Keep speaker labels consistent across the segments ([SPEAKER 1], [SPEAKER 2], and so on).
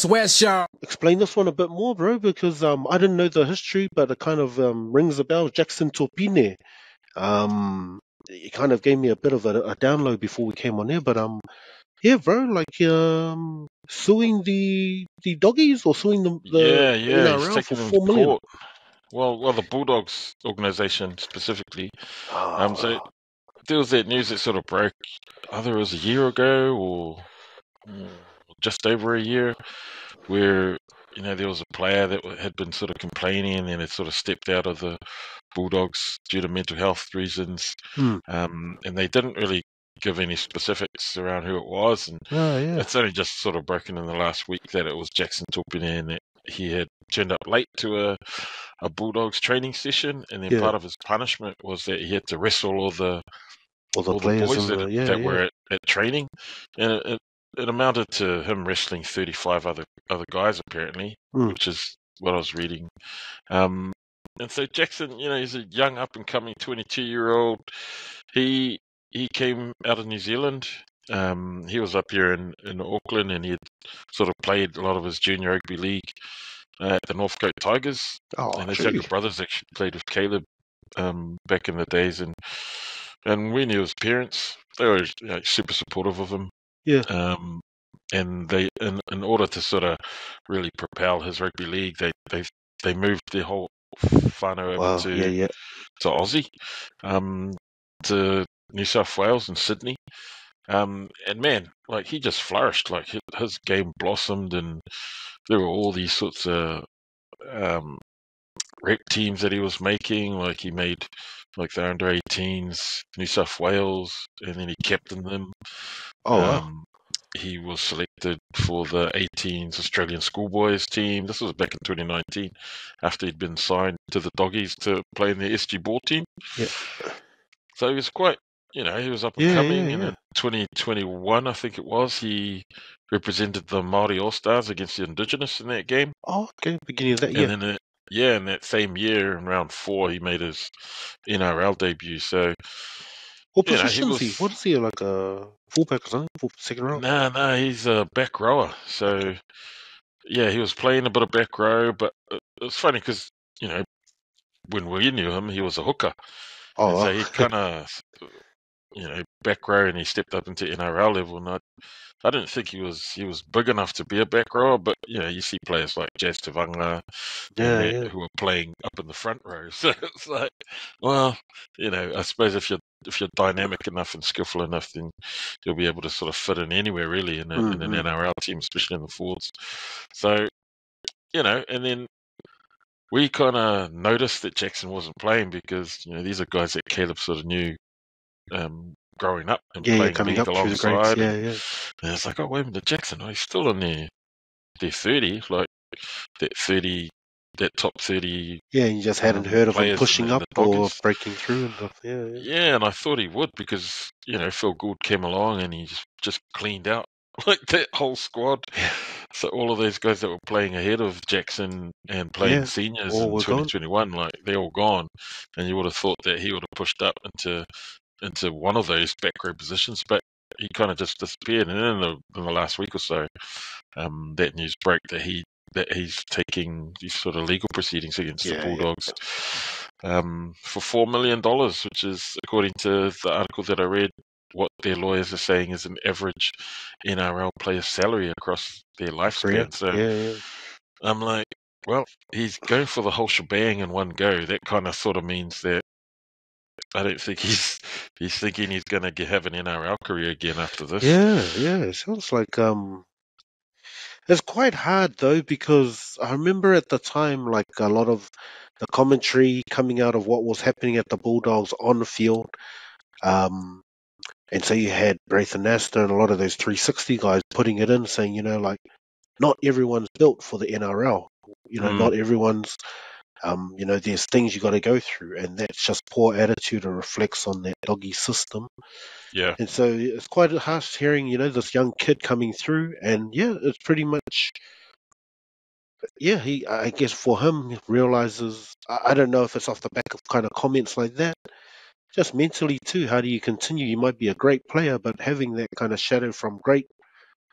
[SPEAKER 1] West, y'all.
[SPEAKER 2] Explain this one a bit more, bro, because I didn't know the history, but it kind of rings a bell. Jackson Topine. It kind of gave me a bit of a download before we came on here, but yeah, bro, like suing the doggies or suing the
[SPEAKER 3] Yeah, he's
[SPEAKER 2] NRL for
[SPEAKER 3] taking them to
[SPEAKER 2] $4 million.
[SPEAKER 3] court. Well, the Bulldogs organisation specifically. So there was that news that sort of broke, either it was a year ago or just over a year, where there was a player that had been sort of complaining and had sort of stepped out of the Bulldogs due to mental health reasons, and they didn't really give any specifics around who it was, and it's only just sort of broken in the last week that it was Jackson Topine and that he had turned up late to a Bulldogs training session, and then part of his punishment was that he had to wrestle all the boys that were at training, and it amounted to him wrestling 35 other guys apparently, which is what I was reading. And so Jackson, he's a young up and coming 22-year-old. He came out of New Zealand. He was up here in Auckland, and he had sort of played a lot of his junior rugby league at the Northcote Tigers. And his younger brothers actually played with Caleb back in the days, and we knew his parents. They were super supportive of him. And they, in order to sort of really propel his rugby league, they moved their whole whānau over to Aussie, to New South Wales and Sydney. And man, like, he just flourished. Like, his game blossomed, and there were all these sorts of rep teams that he was making. Like, he made like the under 18s, New South Wales, and then he captained them. He was selected for the 18s Australian schoolboys team. This was back in 2019, after he'd been signed to the Doggies to play in the SG ball team. So he was quite, he was up and coming. And in 2021, I think it was, he represented the Māori All-Stars against the Indigenous in that game.
[SPEAKER 2] Beginning of that year.
[SPEAKER 3] And then in that same year, in round 4, he made his NRL debut. So,
[SPEAKER 2] what position is he? What is he, like a fullback or something? Second row?
[SPEAKER 3] No, he's a back rower. So, he was playing a bit of back row, but it was funny because, when we knew him, he was a hooker. So he kind of, back row, and he stepped up into NRL level. And I didn't think he was big enough to be a back rower, but you see players like Jazz Tavanga who are playing up in the front row. So it's like, well, I suppose if you're dynamic enough and skillful enough, then you'll be able to sort of fit in anywhere really in an NRL team, especially in the forwards. So, and then we kind of noticed that Jackson wasn't playing because these are guys that Caleb sort of knew growing up and playing league alongside. And it's like, oh, wait a minute, Jackson, he's still in their 30, like that top 30.
[SPEAKER 2] Yeah, you just hadn't heard of him pushing up or breaking through and stuff.
[SPEAKER 3] Yeah, and I thought he would because, Phil Gould came along and he just cleaned out like that whole squad. So all of those guys that were playing ahead of Jackson and playing seniors in 2021, like, they're all gone. And you would have thought that he would have pushed up into one of those back row positions, but he kind of just disappeared. And then in the last week or so, that news broke that he's taking these sort of legal proceedings against the Bulldogs for $4 million, which is, according to the article that I read, what their lawyers are saying is an average NRL player salary across their lifespan. So I'm like, well, he's going for the whole shebang in one go. That kind of sort of means that I don't think he's thinking he's going to have an NRL career again after this.
[SPEAKER 2] It sounds like it's quite hard though, because I remember at the time, like, a lot of the commentary coming out of what was happening at the Bulldogs on the field, and so you had Braithen Astor and a lot of those 360 guys putting it in, saying, like, not everyone's built for the NRL. Not everyone's. There's things you got to go through, and that's just poor attitude and reflects on that doggy system. And so it's quite harsh hearing, this young kid coming through, and it's pretty much, he, I guess for him, realizes, I don't know if it's off the back of kind of comments like that, just mentally too, how do you continue? You might be a great player, but having that kind of shadow from great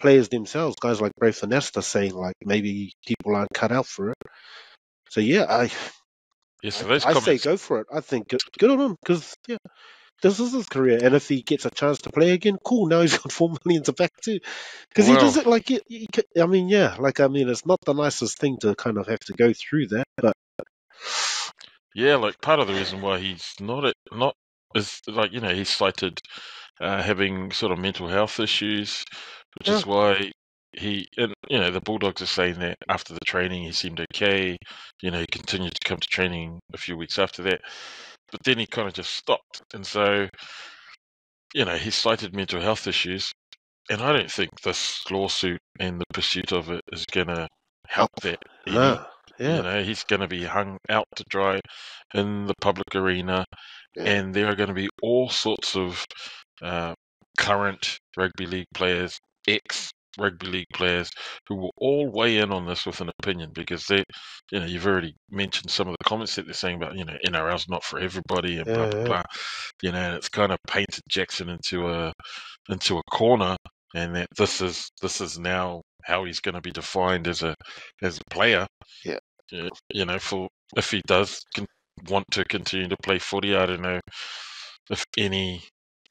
[SPEAKER 2] players themselves, guys like Brave Finesta, saying like maybe people aren't cut out for it. So yeah,
[SPEAKER 3] So those
[SPEAKER 2] I say
[SPEAKER 3] comments.
[SPEAKER 2] go for it. I think good on him because yeah, this is his career, and if he gets a chance to play again, cool. Now he's got 4 million to back too, because he does
[SPEAKER 3] Well,
[SPEAKER 2] it like I mean, yeah, like I mean, it's not the nicest thing to kind of have to go through that, but
[SPEAKER 3] yeah, like part of the reason why he's not is like he's cited having sort of mental health issues, which
[SPEAKER 2] yeah,
[SPEAKER 3] is why the Bulldogs are saying that after the training he seemed okay. He continued to come to training a few weeks after that, but then he kind of just stopped, and so he cited mental health issues, and I don't think this lawsuit and the pursuit of it is gonna help
[SPEAKER 2] help,
[SPEAKER 3] that any.
[SPEAKER 2] nah, yeah,
[SPEAKER 3] He's going to be hung out to dry in the public arena,
[SPEAKER 2] yeah,
[SPEAKER 3] and there are going to be all sorts of uh, current rugby league players, ex-rugby league players, who will all weigh in on this with an opinion, because you've already mentioned some of the comments that they're saying about, NRL's not for everybody and blah,
[SPEAKER 2] yeah,
[SPEAKER 3] blah,
[SPEAKER 2] yeah,
[SPEAKER 3] blah. And it's kind of painted Jackson into a corner, and that this is now how he's going to be defined as a player.
[SPEAKER 2] yeah,
[SPEAKER 3] For if he does want to continue to play footy, I don't know if any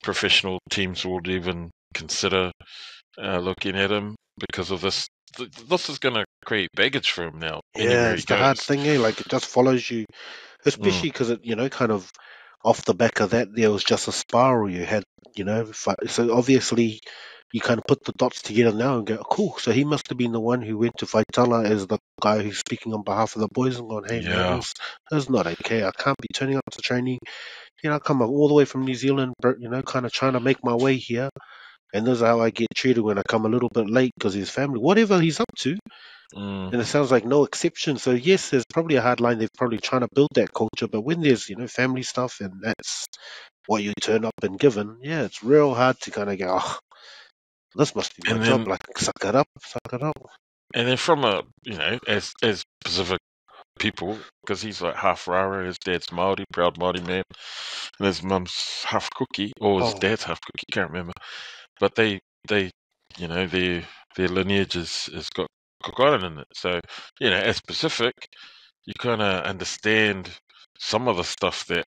[SPEAKER 3] professional teams would even consider looking at him because of this. This is going to create baggage for him now
[SPEAKER 2] yeah.
[SPEAKER 3] anywhere he
[SPEAKER 2] It's the hard
[SPEAKER 3] goes.
[SPEAKER 2] thing, eh? Like it just follows you,
[SPEAKER 3] Mm,
[SPEAKER 2] especially because it, kind of off the back of that, there was just a spiral you had, So obviously, you kind of put the dots together now and go, cool. So he must have been the one who went to Vaitala as the guy who's speaking on behalf of the boys and going, hey man,
[SPEAKER 3] yeah.
[SPEAKER 2] that's not okay. I can't be turning up to training. I come all the way from New Zealand, kind of trying to make my way here. And this is how I get treated when I come a little bit late because his family, whatever he's up to.
[SPEAKER 3] Mm.
[SPEAKER 2] And it sounds like no exception. So yes, there's probably a hard line. They're probably trying to build that culture. But when there's, family stuff and that's what you turn up and given, yeah, it's real hard to kind of go, oh, this must be my
[SPEAKER 3] And
[SPEAKER 2] job.
[SPEAKER 3] then
[SPEAKER 2] Like, suck it up, suck it up.
[SPEAKER 3] from a as Pacific people, because he's like half Rara, his dad's Māori, proud Māori man, and his mum's half Cookie, or his
[SPEAKER 2] Oh,
[SPEAKER 3] dad's half Cookie, can't remember. But they their lineage has got Cook Island in it. So, as Pacific, you kind of understand some of the stuff that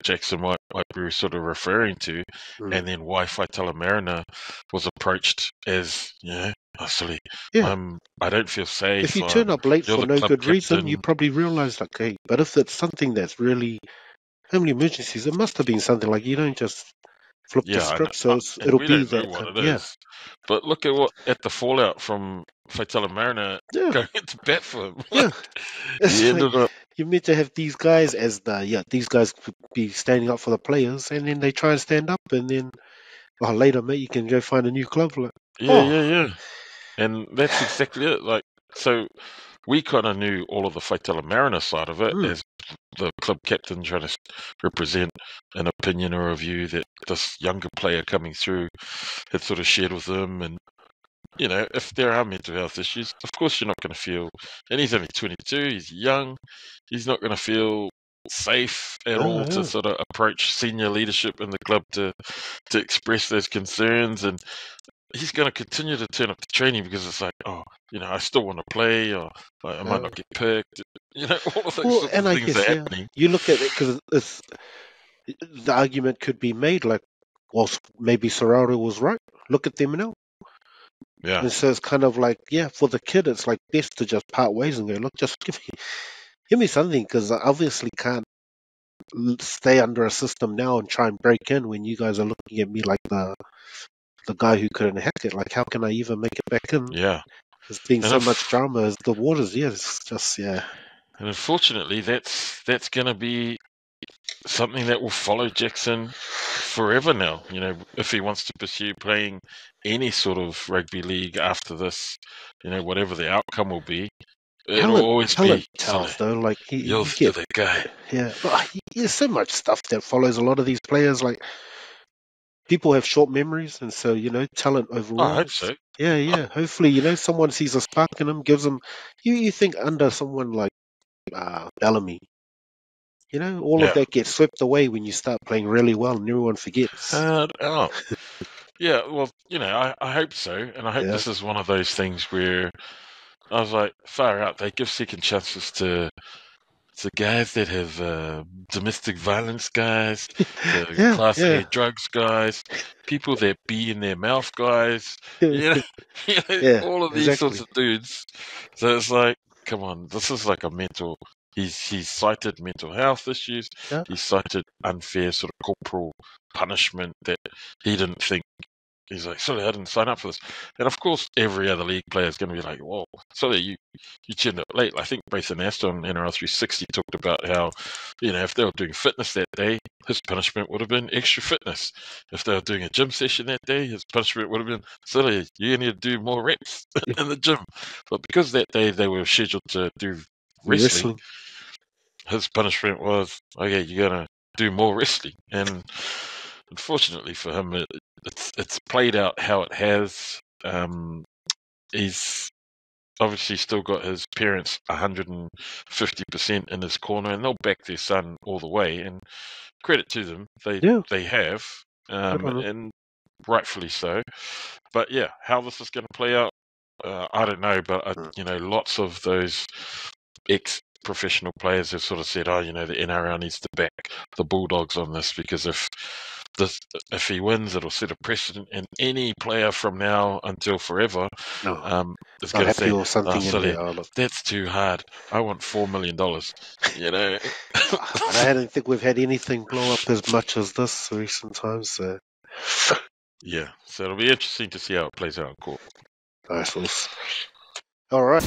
[SPEAKER 3] Jackson might be sort of referring to,
[SPEAKER 2] mm,
[SPEAKER 3] and then why Faitala Mariner was approached as, oh, silly,
[SPEAKER 2] yeah.
[SPEAKER 3] I don't feel
[SPEAKER 2] If
[SPEAKER 3] safe.
[SPEAKER 2] you turn up late
[SPEAKER 3] You're
[SPEAKER 2] for
[SPEAKER 3] the
[SPEAKER 2] no
[SPEAKER 3] club
[SPEAKER 2] good reason, you
[SPEAKER 3] captain.
[SPEAKER 2] probably realize, like, hey, but if it's something that's really family emergencies, it must have been something like you don't just flip the
[SPEAKER 3] Yeah, I know.
[SPEAKER 2] script. So
[SPEAKER 3] And
[SPEAKER 2] it'll
[SPEAKER 3] we
[SPEAKER 2] be
[SPEAKER 3] don't know
[SPEAKER 2] that
[SPEAKER 3] what
[SPEAKER 2] kind of,
[SPEAKER 3] it
[SPEAKER 2] yeah,
[SPEAKER 3] is. But look at the fallout from Faitala Mariner
[SPEAKER 2] yeah,
[SPEAKER 3] going into bat for him.
[SPEAKER 2] yeah.
[SPEAKER 3] Like, he
[SPEAKER 2] It's like
[SPEAKER 3] ended up.
[SPEAKER 2] you're meant to have these guys as these guys could be standing up for the players, and then they try and stand up, and then later, mate, you can go find a new club. Like,
[SPEAKER 3] Yeah,
[SPEAKER 2] oh,
[SPEAKER 3] yeah, yeah. And that's exactly it. Like, so we kind of knew all of the Faitala Mariner side of it
[SPEAKER 2] mm,
[SPEAKER 3] as the club captain trying to represent an opinion or a view that this younger player coming through had sort of shared with them. And, if there are mental health issues, of course you're not going to feel, and he's only 22, he's young, he's not going to feel safe at all to
[SPEAKER 2] yeah,
[SPEAKER 3] sort of approach senior leadership in the club to express those concerns. And he's going to continue to turn up to training because it's like, oh, I still want to play, or like, I might
[SPEAKER 2] yeah.
[SPEAKER 3] not get picked. All of those
[SPEAKER 2] Well,
[SPEAKER 3] sorts
[SPEAKER 2] and
[SPEAKER 3] of
[SPEAKER 2] I
[SPEAKER 3] things are
[SPEAKER 2] guess
[SPEAKER 3] happening.
[SPEAKER 2] you look at it because the argument could be made like, well, maybe Serrano was right. Look at them now.
[SPEAKER 3] Yeah,
[SPEAKER 2] And so it's kind of like, yeah, for the kid, it's like best to just part ways and go, look, just give me something because I obviously can't stay under a system now and try and break in when you guys are looking at me like the guy who couldn't hack it. Like, how can I even make it back in?
[SPEAKER 3] yeah.
[SPEAKER 2] There's been
[SPEAKER 3] And
[SPEAKER 2] so much drama as the waters. Yeah, it's just, yeah.
[SPEAKER 3] unfortunately, that's going to be something that will follow Jackson forever now. If he wants to pursue playing any sort of rugby league after this, whatever the outcome will be, it'll always
[SPEAKER 2] Talent
[SPEAKER 3] be,
[SPEAKER 2] tells
[SPEAKER 3] Silly,
[SPEAKER 2] though. Like
[SPEAKER 3] you're,
[SPEAKER 2] you
[SPEAKER 3] you're
[SPEAKER 2] get,
[SPEAKER 3] that guy.
[SPEAKER 2] yeah. But there's so much stuff that follows a lot of these players. Like people have short memories, and so talent
[SPEAKER 3] I hope
[SPEAKER 2] overrules.
[SPEAKER 3] so.
[SPEAKER 2] Yeah, yeah. Hopefully, someone sees a spark in them, gives them. You think under someone like Bellamy, all of
[SPEAKER 3] Yeah.
[SPEAKER 2] that gets swept away when you start playing really well, and everyone forgets.
[SPEAKER 3] Oh. Yeah, well, I hope so, and I hope
[SPEAKER 2] Yeah.
[SPEAKER 3] this is one of those things where I was like, far out, they give second chances to guys that have domestic violence guys, to
[SPEAKER 2] Yeah,
[SPEAKER 3] class
[SPEAKER 2] yeah,
[SPEAKER 3] A drugs guys, people that be in their mouth guys, you know,
[SPEAKER 2] yeah,
[SPEAKER 3] all of these sorts
[SPEAKER 2] exactly.
[SPEAKER 3] of dudes. So it's like, come on, this is like a mental. He's cited mental health issues.
[SPEAKER 2] Yeah,
[SPEAKER 3] He's cited unfair sort of corporal punishment that he didn't think. He's like, sorry, I didn't sign up for this. And of course, every other league player is going to be like, whoa, sorry, you turned up late. I think Nathan Aston on NRL 360 talked about how, if they were doing fitness that day, his punishment would have been extra fitness. If they were doing a gym session that day, his punishment would have been, sorry, you need to do more reps in the gym. But because that day they were scheduled to do wrestling,
[SPEAKER 2] wrestling.
[SPEAKER 3] his punishment was, okay, you're going to do more wrestling. And unfortunately for him, it's played out how it has. He's obviously still got his parents 150% in his corner, and they'll back their son all the way. And credit to them,
[SPEAKER 2] Yeah,
[SPEAKER 3] they have,
[SPEAKER 2] good on him.
[SPEAKER 3] and rightfully so. But yeah, how this is going to play out, I don't know. But lots of those ex-professional players have sort of said, "Oh, the NRL needs to back the Bulldogs on this because if he wins, it'll set a precedent, and any player from now until forever
[SPEAKER 2] No,
[SPEAKER 3] is
[SPEAKER 2] not
[SPEAKER 3] going to
[SPEAKER 2] happy
[SPEAKER 3] say,
[SPEAKER 2] or
[SPEAKER 3] "Oh,
[SPEAKER 2] something in
[SPEAKER 3] sorry,
[SPEAKER 2] there. Oh, look.
[SPEAKER 3] that's too hard. I want $4 million."
[SPEAKER 2] But I don't think we've had anything blow up as much as this recent times. So,
[SPEAKER 3] Yeah, so it'll be interesting to see how it plays out in court.
[SPEAKER 2] nice. All right.